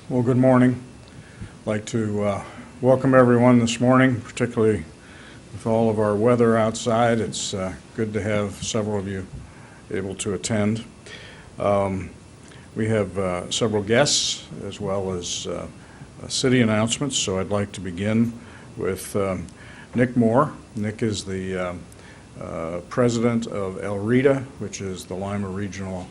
Well, good morning. I'd like to welcome everyone this morning, particularly with all of our weather outside. It's good to have several of you able to attend. We have several guests as well as city announcements, so I'd like to begin with Nick Moore. Nick is the president of LRETA, which is the Lima Regional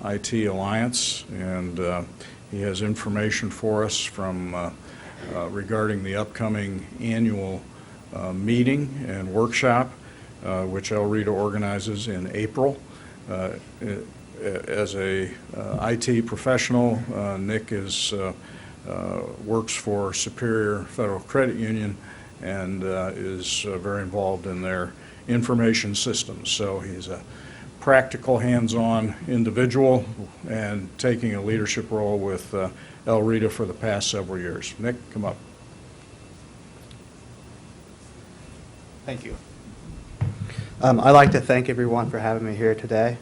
IT Alliance, and he has information for us from regarding the upcoming annual meeting and workshop, which LRETA organizes in April. As a IT professional, Nick works for Superior Federal Credit Union and is very involved in their information systems. So he's a practical, hands-on individual and taking a leadership role with LRETA for the past several years. Nick, come up. Thank you. I'd like to thank everyone for having me here today.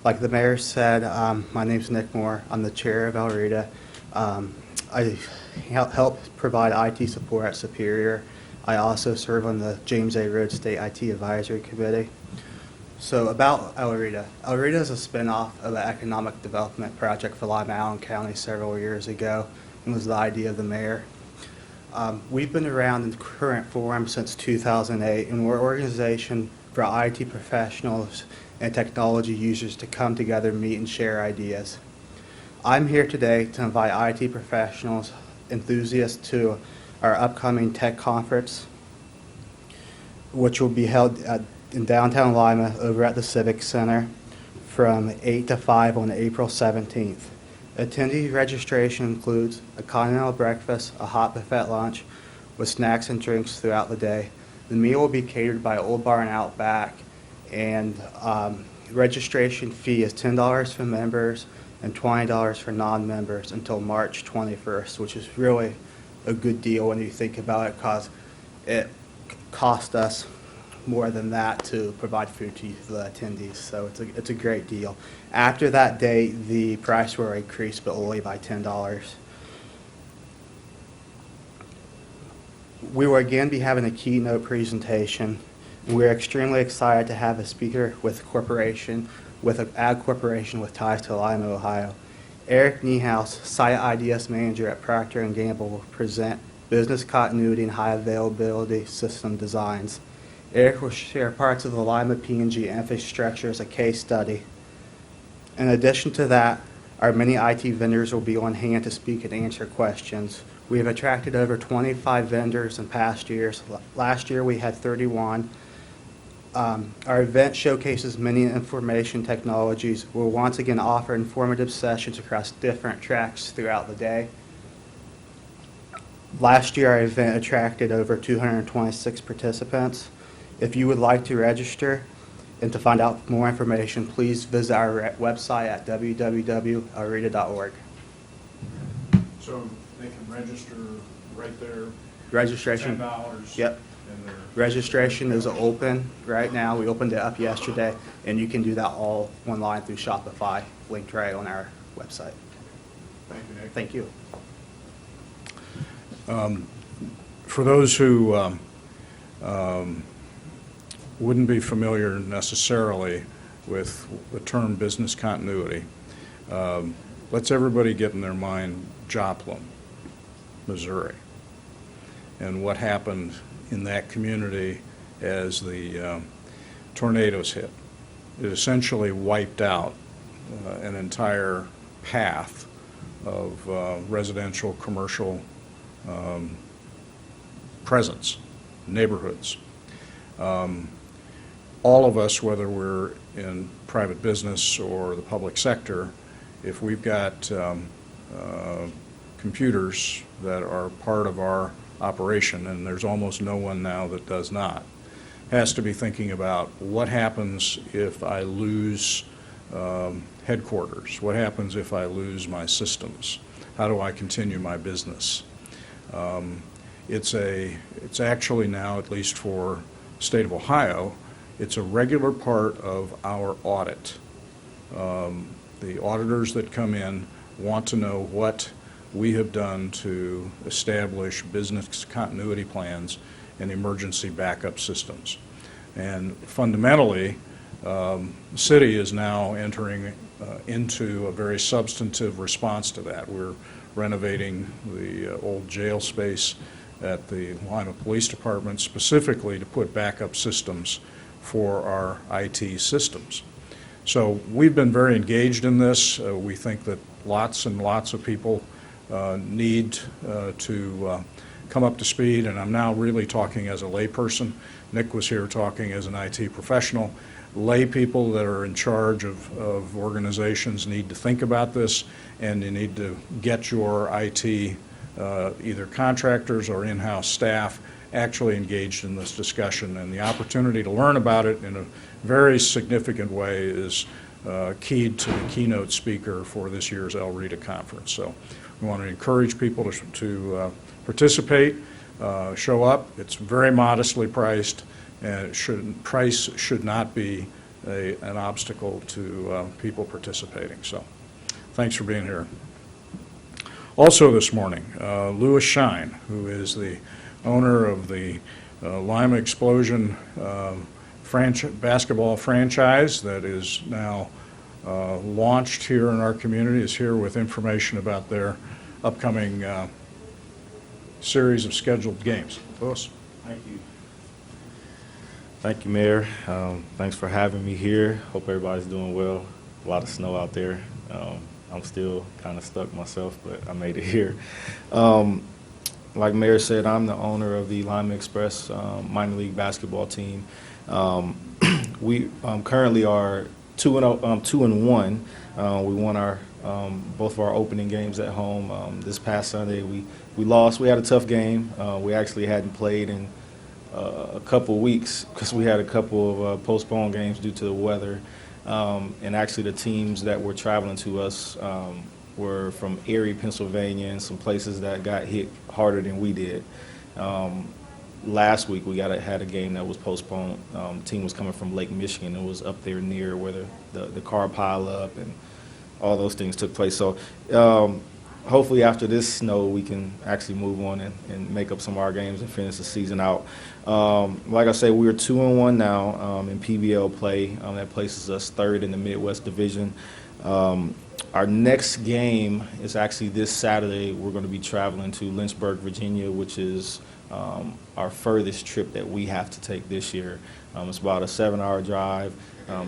Like the mayor said, my name is Nick Moore. I'm the chair of LRETA. I help provide IT support at Superior. I also serve on the James A. Rhodes State IT Advisory Committee. So about LRETA. LRETA is a spinoff of an economic development project for Lima Allen County several years ago, and was the idea of the mayor. We've been around in the current form since 2008, and we're an organization for IT professionals and technology users to come together, meet, and share ideas. I'm here today to invite IT professionals, enthusiasts to our upcoming tech conference, which will be held in downtown Lima over at the Civic Center from 8 to 5 on April 17th. Attendee registration includes a continental breakfast, a hot buffet lunch with snacks and drinks throughout the day. The meal will be catered by Old Bar and Outback, and registration fee is $10 for members and $20 for non-members until March 21st, which is really a good deal when you think about it, because it cost us more than that to provide food to the attendees, so it's a great deal. After that date, the price will increase, but only by $10. We will again be having a keynote presentation, and we're extremely excited to have a speaker with an ag corporation with ties to Lima, Ohio. Eric Niehaus, Site IDS Manager at Procter & Gamble, will present business continuity and high availability system designs. Eric will share parts of the Lima P&G infrastructure as a case study. In addition to that, our many IT vendors will be on hand to speak and answer questions. We have attracted over 25 vendors in past years. Last year we had 31. Our event showcases many information technologies. We'll once again offer informative sessions across different tracks throughout the day. Last year our event attracted over 226 participants. If you would like to register and to find out more information, please visit our website at www.lreta.org. So they can register right there? Registration. $10. Yep. Registration is open right now. We opened it up yesterday, and you can do that all online through Shopify, linked right on our website. Thank you, Nick. Thank you. For those who wouldn't be familiar necessarily with the term business continuity, let's everybody get in their mind Joplin, Missouri, and what happened in that community as the tornadoes hit. It essentially wiped out an entire path of residential, commercial presence, neighborhoods. All of us, whether we're in private business or the public sector, if we've got computers that are part of our operation, and there's almost no one now that does not, has to be thinking about what happens if I lose headquarters? What happens if I lose my systems? How do I continue my business? It's actually now, at least for the state of Ohio, it's a regular part of our audit. The auditors that come in want to know what we have done to establish business continuity plans and emergency backup systems. And fundamentally, the city is now entering into a very substantive response to that. We're renovating the old jail space at the Lima Police Department specifically to put backup systems for our IT systems. So we've been very engaged in this. We think that lots and lots of people need to come up to speed, and I'm now really talking as a layperson. Nick was here talking as an IT professional. Lay people that are in charge of organizations need to think about this, and you need to get your IT, either contractors or in-house staff, actually engaged in this discussion. And the opportunity to learn about it in a very significant way is keyed to the keynote speaker for this year's LRETA conference. So we want to encourage people to participate, show up. It's very modestly priced, and price should not be an obstacle to people participating. So thanks for being here. Also this morning, Louis Shine, who is the owner of the Lima Explosion basketball franchise that is now launched here in our community, is here with information about their upcoming series of scheduled games. Louis. Thank you. Thank you, Mayor. Thanks for having me here. Hope everybody's doing well. A lot of snow out there. I'm still kind of stuck myself, but I made it here. Like Mayor said, I'm the owner of the Lima Express minor league basketball team. We currently are 2-1. We won our both of our opening games at home. This past Sunday, we lost. We had a tough game. We actually hadn't played in a couple weeks because we had a couple of postponed games due to the weather. And actually, the teams that were traveling to us were from Erie, Pennsylvania, and some places that got hit harder than we did. Last week, we had a game that was postponed. The team was coming from Lake Michigan. It was up there near where the car pile up and all those things took place. So hopefully after this snow, we can actually move on and make up some of our games and finish the season out. Like I said, we're 2-1 now in PBL play. That places us third in the Midwest Division. Our next game is actually this Saturday. We're going to be traveling to Lynchburg, Virginia, which is our furthest trip that we have to take this year. It's about a 7-hour drive,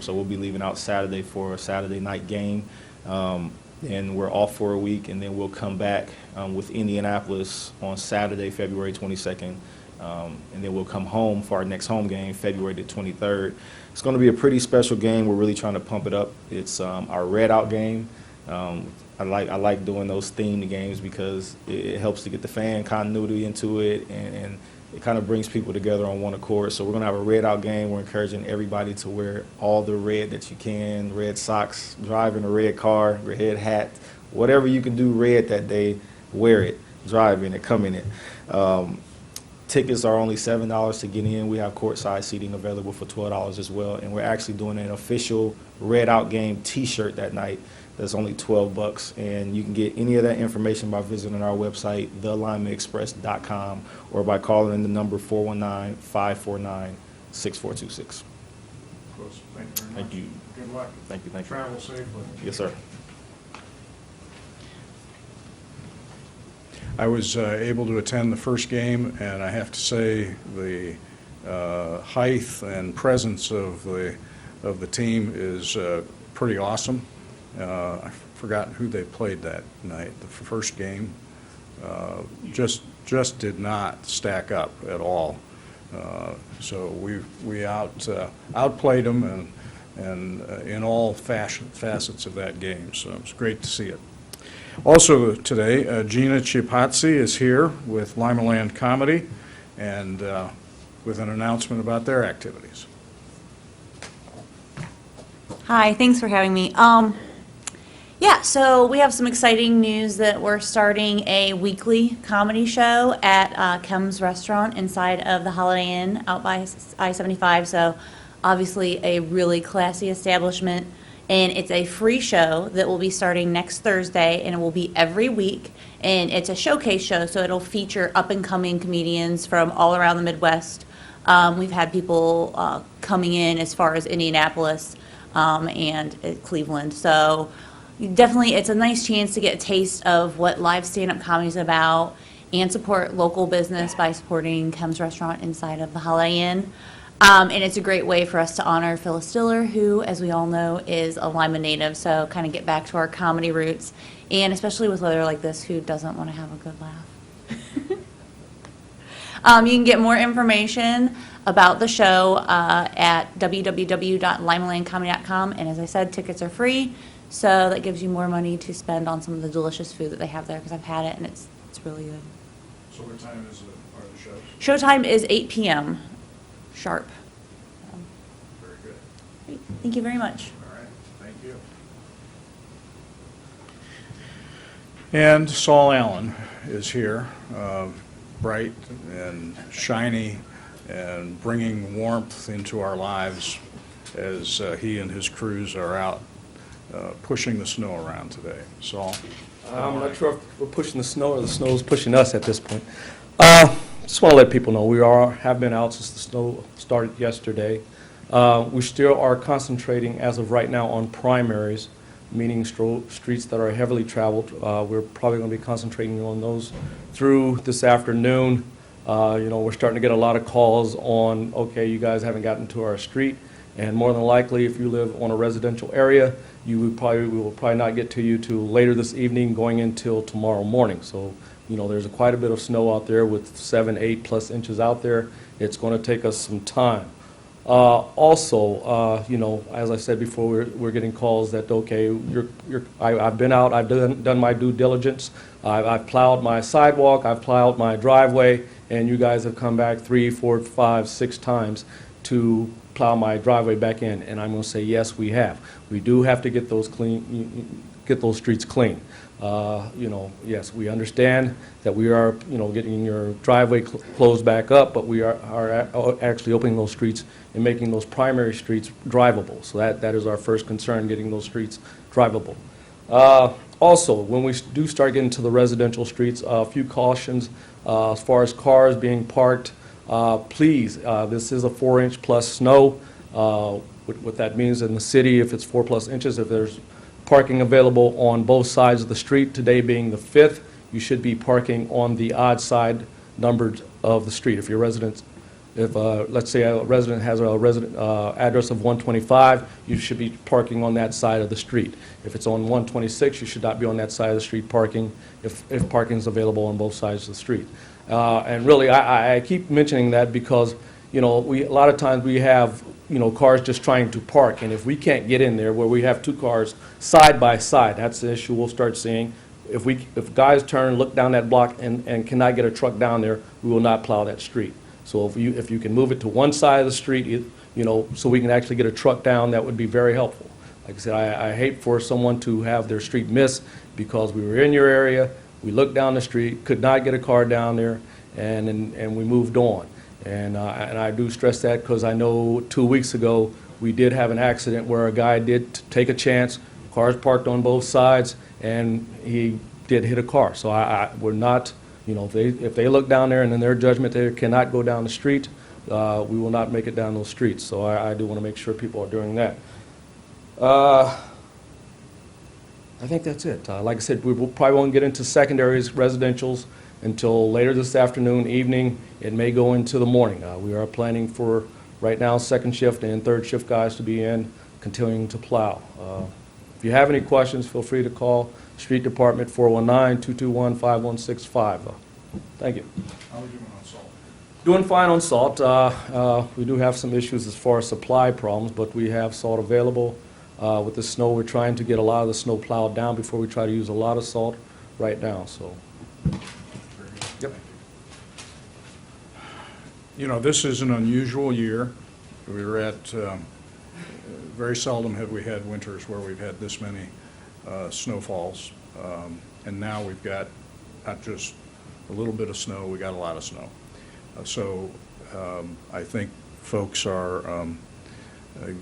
so we'll be leaving out Saturday for a Saturday night game. And we're off for a week, and then we'll come back with Indianapolis on Saturday, February 22nd, and then we'll come home for our next home game, February the 23rd. It's going to be a pretty special game. We're really trying to pump it up. It's our red out game. I like doing those themed games because it helps to get the fan continuity into it, and it kind of brings people together on one accord. So we're going to have a red out game. We're encouraging everybody to wear all the red that you can, red socks, driving a red car, red hat, whatever you can do red that day, wear it, drive in it, come in it. Tickets are only $7 to get in. We have courtside seating available for $12 as well, and we're actually doing an official red out game T-shirt that night. That's only $12, and you can get any of that information by visiting our website, thelimaexpress.com, or by calling in the number 419-549-6426. Thank you very much. Thank you. Good luck. Thank you. Thank you. Travel safely. Yes, sir. I was able to attend the first game, and I have to say the height and presence of the team is pretty awesome. I've forgotten who they played that night. The first game just did not stack up at all. So we outplayed them and in all facets of that game. So it's great to see it. Also today, Gina Chiapazzi is here with Limaland Comedy and with an announcement about their activities. Hi, thanks for having me. Yeah, so we have some exciting news that we're starting a weekly comedy show at Kem's Restaurant inside of the Holiday Inn out by I-75. So obviously a really classy establishment And it's a free show that will be starting next Thursday, and it will be every week. And it's a showcase show, so it'll feature up-and-coming comedians from all around the Midwest. We've had people coming in as far as Indianapolis and Cleveland. So definitely, it's a nice chance to get a taste of what live stand-up comedy is about and support local business by supporting Kem's Restaurant inside of the Holiday Inn. And it's a great way for us to honor Phyllis Diller, who, as we all know, is a Lima native. So kind of get back to our comedy roots, and especially with weather like this, who doesn't want to have a good laugh? You can get more information about the show at www.limalandcomedy.com. And as I said, tickets are free, so that gives you more money to spend on some of the delicious food that they have there, because I've had it and it's really good. So what time are the shows? Showtime is 8 p.m. sharp. Very good. Great. Thank you very much. All right, thank you. And Saul Allen is here, bright and shiny and bringing warmth into our lives as he and his crews are out pushing the snow around today. Saul? I'm not sure if we're pushing the snow or the snow's pushing us at this point. Just want to let people know we have been out since the snow started yesterday. We still are concentrating as of right now on primaries, meaning streets that are heavily traveled. We're probably going to be concentrating on those through this afternoon. We're starting to get a lot of calls on, okay, you guys haven't gotten to our street, and more than likely, if you live on a residential area, we will probably not get to you till later this evening, going until tomorrow morning. So, there's quite a bit of snow out there with 7, 8+ inches out there. It's going to take us some time. Also, as I said before, we're getting calls that, okay, I've been out, I've done my due diligence, I've plowed my sidewalk, I've plowed my driveway, and you guys have come back 3, 4, 5, 6 times to plow my driveway back in. And I'm going to say, yes, we have. We do have to get those streets clean. Yes, we understand that we are, getting your driveway closed back up, but we are actually opening those streets and making those primary streets drivable. So that is our first concern, getting those streets drivable. Also, when we do start getting to the residential streets, a few cautions as far as cars being parked. Please, this is a 4-inch plus snow. What that means in the city, if it's 4+ inches, if there's parking available on both sides of the street, today being the 5th, you should be parking on the odd side numbered of the street. If let's say a resident has a address of 125, you should be parking on that side of the street. If it's on 126, you should not be on that side of the street parking if parking is available on both sides of the street. And really, I keep mentioning that because, a lot of times we have, cars just trying to park, and if we can't get in there where we have 2 cars side by side, that's the issue we'll start seeing. If guys turn, look down that block and cannot get a truck down there, we will not plow that street. So if you can move it to one side of the street, so we can actually get a truck down, that would be very helpful. Like I said, I hate for someone to have their street missed because we were in your area, we looked down the street, could not get a car down there, and we moved on. And I do stress that because I know 2 weeks ago we did have an accident where a guy did take a chance, cars parked on both sides, and he did hit a car. So we're not, if they look down there and in their judgment they cannot go down the street, we will not make it down those streets. So I do want to make sure people are doing that. I think that's it. Like I said, we probably won't get into secondaries, residentials, until later this afternoon, evening. It may go into the morning. We are planning for, right now, 2nd shift and 3rd shift guys to be in, continuing to plow. If you have any questions, feel free to call Street Department 419-221-5165. Thank you. How are we doing on salt? Doing fine on salt. We do have some issues as far as supply problems, but we have salt available. With the snow, we're trying to get a lot of the snow plowed down before we try to use a lot of salt right now. So. Yep. This is an unusual year. We were at, very seldom have we had winters where we've had this many snowfalls. And now we've got not just a little bit of snow, we got a lot of snow. So I think folks are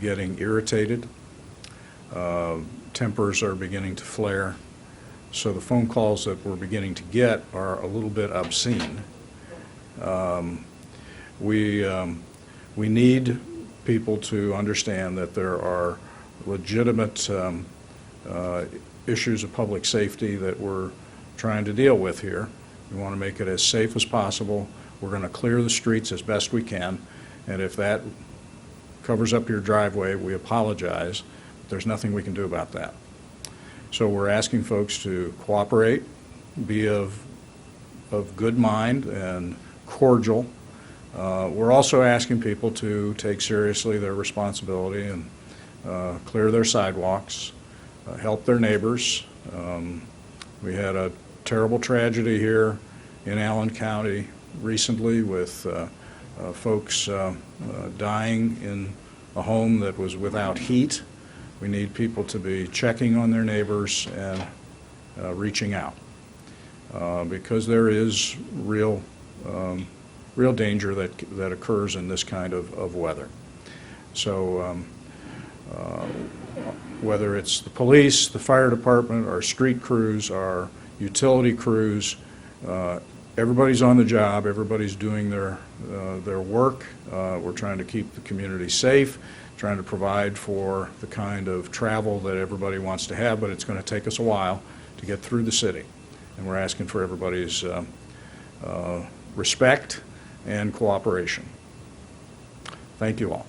getting irritated. Tempers are beginning to flare. So the phone calls that we're beginning to get are a little bit obscene. We need people to understand that there are legitimate issues of public safety that we're trying to deal with here. We want to make it as safe as possible. We're going to clear the streets as best we can, and if that covers up your driveway, we apologize. There's nothing we can do about that. So we're asking folks to cooperate, be of good mind and cordial. We're also asking people to take seriously their responsibility and clear their sidewalks, help their neighbors. We had a terrible tragedy here in Allen County recently with folks dying in a home that was without heat. We need people to be checking on their neighbors and reaching out because there is real danger that occurs in this kind of weather. So whether it's the police, the fire department, our street crews, our utility crews, everybody's on the job, everybody's doing their work. We're trying to keep the community safe, trying to provide for the kind of travel that everybody wants to have, but it's going to take us a while to get through the city. And we're asking for everybody's respect and cooperation. Thank you all.